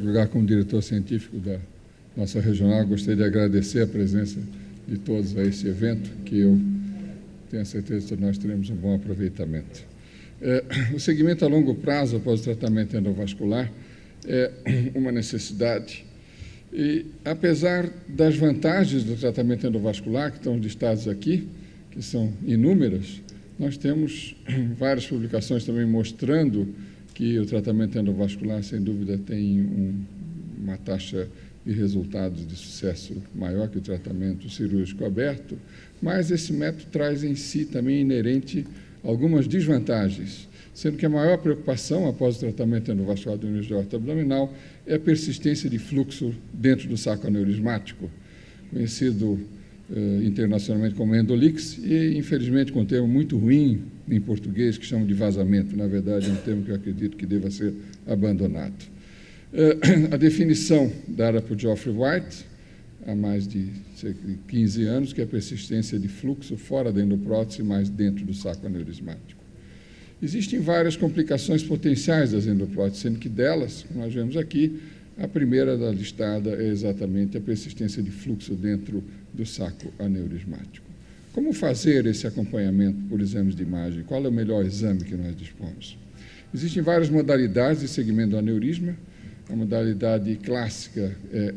Lugar como diretor científico da nossa regional, gostaria de agradecer a presença de todos a esse evento, que eu tenho a certeza que nós teremos um bom aproveitamento. O segmento a longo prazo após o tratamento endovascular é uma necessidade e, apesar das vantagens do tratamento endovascular, que estão listadas aqui, que são inúmeras, nós temos várias publicações também mostrando que o tratamento endovascular, sem dúvida, tem uma taxa de resultados de sucesso maior que o tratamento cirúrgico aberto, mas esse método traz em si também inerente algumas desvantagens, sendo que a maior preocupação após o tratamento endovascular do aneurisma aorto-abdominal é a persistência de fluxo dentro do saco aneurismático, conhecido internacionalmente como endolix, e infelizmente com um termo muito ruim em português que chamam de vazamento. Na verdade é um termo que eu acredito que deva ser abandonado. A definição dada por Geoffrey White há mais de 15 anos, que é a persistência de fluxo fora da endoprótese, mas dentro do saco aneurismático. Existem várias complicações potenciais das endopróteses, sendo que delas, como nós vemos aqui, a primeira da listada é exatamente a persistência de fluxo dentro do saco aneurismático. Como fazer esse acompanhamento por exames de imagem? Qual é o melhor exame que nós dispomos? Existem várias modalidades de segmento do aneurisma. A modalidade clássica é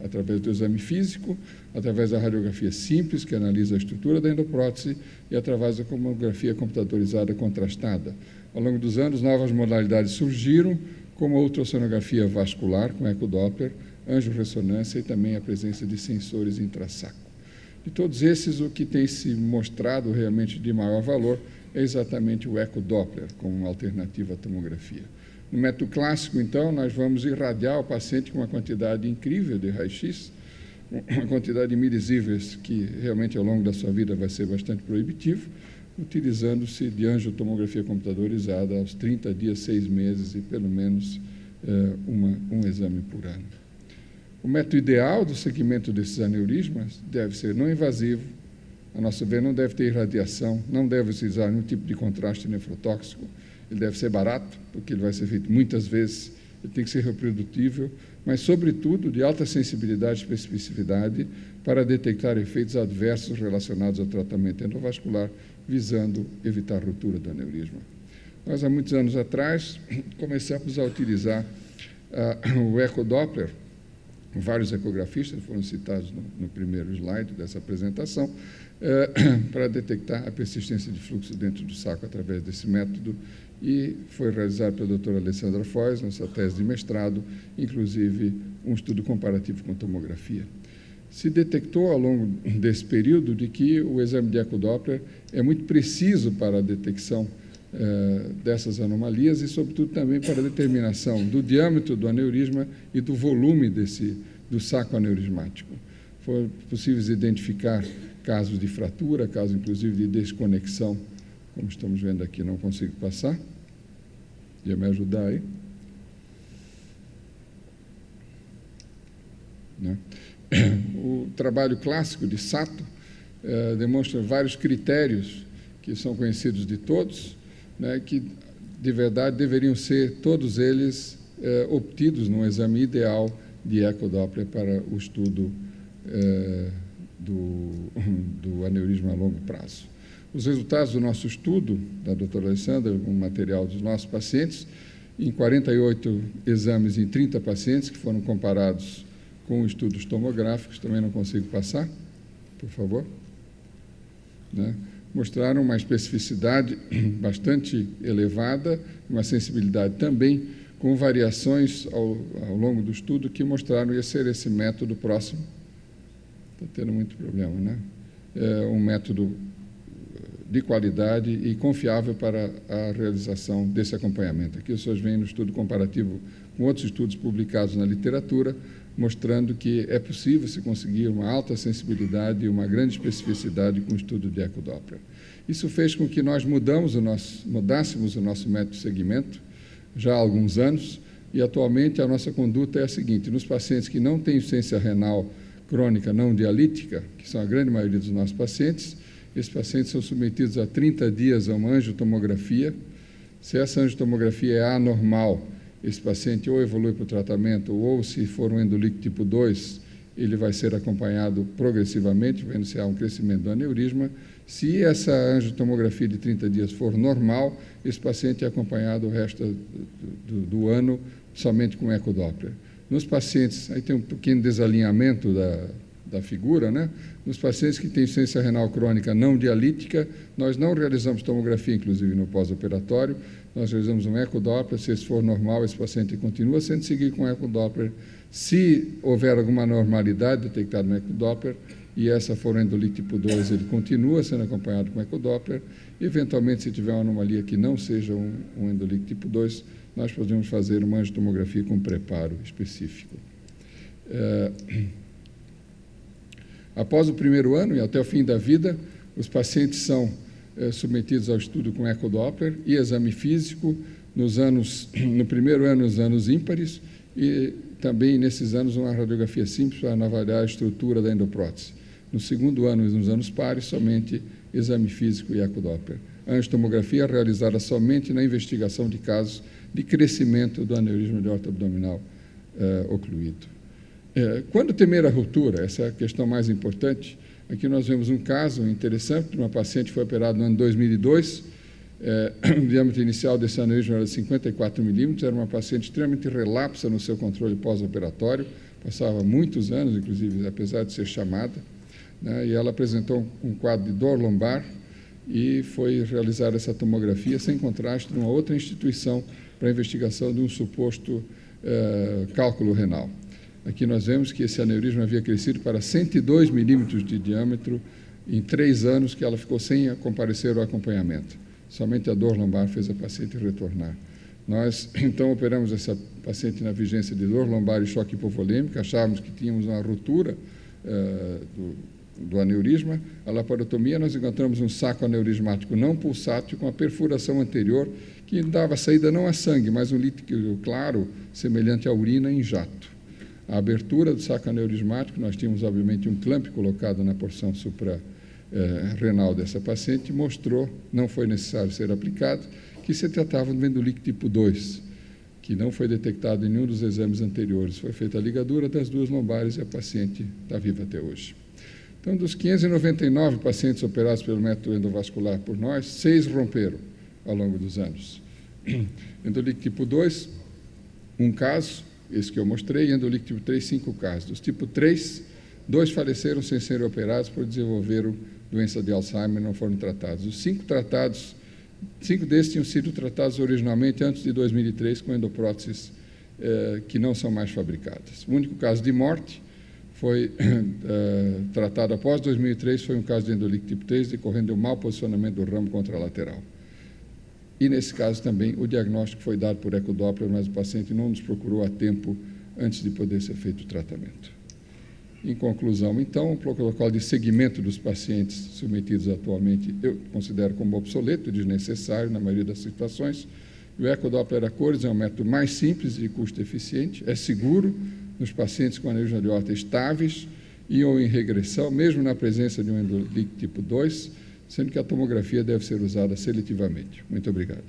através do exame físico, através da radiografia simples, que analisa a estrutura da endoprótese, e através da tomografia computadorizada contrastada. Ao longo dos anos, novas modalidades surgiram, como a ultrassonografia vascular, com ecodoppler, angiorressonância e também a presença de sensores intrassaco. De todos esses, o que tem se mostrado realmente de maior valor é exatamente o ecodoppler, como uma alternativa à tomografia. No método clássico, então, nós vamos irradiar o paciente com uma quantidade incrível de raio-x, uma quantidade de milisíveis que realmente ao longo da sua vida vai ser bastante proibitivo, utilizando-se de angiotomografia computadorizada aos 30 dias, 6 meses e pelo menos um exame por ano. O método ideal do segmento desses aneurismas deve ser não invasivo, a nosso ver não deve ter irradiação, não deve utilizar nenhum tipo de contraste nefrotóxico, ele deve ser barato, porque ele vai ser feito muitas vezes, ele tem que ser reprodutível, mas, sobretudo, de alta sensibilidade e especificidade para detectar efeitos adversos relacionados ao tratamento endovascular, visando evitar a ruptura do aneurisma. Nós, há muitos anos atrás, começamos a utilizar o ecodoppler, vários ecografistas foram citados no primeiro slide dessa apresentação, para detectar a persistência de fluxo dentro do saco através desse método, e foi realizado pela doutora Alessandra Foz, nossa tese de mestrado, inclusive um estudo comparativo com tomografia. Se detectou ao longo desse período de que o exame de ecodoppler é muito preciso para a detecção dessas anomalias e, sobretudo, também para a determinação do diâmetro do aneurisma e do volume do saco aneurismático. Foi possível identificar casos de fratura, casos, inclusive, de desconexão, como estamos vendo aqui. Não consigo passar. Ia me ajudar aí? Né? O trabalho clássico de Sato demonstra vários critérios que são conhecidos de todos, né, que, de verdade, deveriam ser todos eles obtidos num exame ideal de ecodoppler para o estudo do aneurisma a longo prazo. Os resultados do nosso estudo, da doutora Alessandra, um material dos nossos pacientes, em 48 exames em 30 pacientes, que foram comparados com estudos tomográficos, também não consigo passar, por favor, né? Mostraram uma especificidade bastante elevada, uma sensibilidade também, com variações ao longo do estudo que mostraram ia ser esse método próximo. Está tendo muito problema, né? É um método de qualidade e confiável para a realização desse acompanhamento. Aqui os senhores veem no estudo comparativo com outros estudos publicados na literatura, mostrando que é possível se conseguir uma alta sensibilidade e uma grande especificidade com o estudo de ecodoppler. Isso fez com que nós mudássemos o nosso método de segmento já há alguns anos, e atualmente a nossa conduta é a seguinte: nos pacientes que não têm insuficiência renal crônica não dialítica, que são a grande maioria dos nossos pacientes, esses pacientes são submetidos a 30 dias a uma angiotomografia. Se essa angiotomografia é anormal esse paciente ou evolui para o tratamento, ou se for um endolíquido tipo 2, ele vai ser acompanhado progressivamente, vendo se há um crescimento do aneurisma. Se essa angiotomografia de 30 dias for normal, esse paciente é acompanhado o resto do ano somente com ecodoppler. Nos pacientes, aí tem um pequeno desalinhamento da figura, né? Nos pacientes que têm insuficiência renal crônica não dialítica, nós não realizamos tomografia, inclusive no pós-operatório, nós realizamos um ecodoppler. Se esse for normal, esse paciente continua sendo seguido com ecodoppler. Se houver alguma normalidade detectada no ecodoppler, e essa for um endolíquido tipo 2, ele continua sendo acompanhado com ecodoppler. Eventualmente, se tiver uma anomalia que não seja um endolíquido tipo 2, nós podemos fazer uma angiotomografia com preparo específico. Após o primeiro ano e até o fim da vida, os pacientes são submetidos ao estudo com ecodoppler e exame físico no primeiro ano, nos anos ímpares, e também nesses anos uma radiografia simples para avaliar a estrutura da endoprótese. No segundo ano e nos anos pares, somente exame físico e ecodoppler. A angiotomografia é realizada somente na investigação de casos de crescimento do aneurisma de aorta abdominal ocluído. Quando temer a ruptura, essa é a questão mais importante. Aqui nós vemos um caso interessante de uma paciente que foi operada no ano 2002. O diâmetro inicial desse aneurisma era 54 milímetros, era uma paciente extremamente relapsa no seu controle pós-operatório, passava muitos anos, inclusive, apesar de ser chamada, né, e ela apresentou um quadro de dor lombar e foi realizada essa tomografia sem contraste numa outra instituição para a investigação de um suposto cálculo renal. Aqui nós vemos que esse aneurisma havia crescido para 102 milímetros de diâmetro em 3 anos que ela ficou sem comparecer ao acompanhamento. Somente a dor lombar fez a paciente retornar. Nós, então, operamos essa paciente na vigência de dor lombar e choque hipovolêmico, achávamos que tínhamos uma ruptura do aneurisma. A laparotomia, nós encontramos um saco aneurismático não pulsátil com a perfuração anterior que dava saída não a sangue, mas um líquido claro, semelhante à urina em jato. A abertura do saco aneurismático, nós tínhamos, obviamente, um clamp colocado na porção suprarrenal dessa paciente, mostrou, não foi necessário ser aplicado, que se tratava de um endolíquido tipo 2, que não foi detectado em nenhum dos exames anteriores. Foi feita a ligadura das duas lombares e a paciente está viva até hoje. Então, dos 599 pacientes operados pelo método endovascular por nós, 6 romperam ao longo dos anos. Endolíquido tipo 2, um caso, esse que eu mostrei, e endolíquido tipo 3, 5 casos. Dos tipo 3, 2 faleceram sem serem operados por desenvolver doença de Alzheimer e não foram tratados. Os 5 tratados, 5 desses tinham sido tratados originalmente antes de 2003 com endopróteses que não são mais fabricadas. O único caso de morte foi tratado após 2003, foi um caso de endolíquido tipo 3, decorrendo de um mau posicionamento do ramo contralateral. E, nesse caso, também, o diagnóstico foi dado por ecodoppler, mas o paciente não nos procurou a tempo antes de poder ser feito o tratamento. Em conclusão, então, o protocolo de seguimento dos pacientes submetidos atualmente eu considero como obsoleto e desnecessário na maioria das situações. O ecodoppler a cores é um método mais simples e de custo eficiente, é seguro nos pacientes com aneurisma de aorta estáveis e ou em regressão, mesmo na presença de um endolíquido tipo 2, sendo que a tomografia deve ser usada seletivamente. Muito obrigado.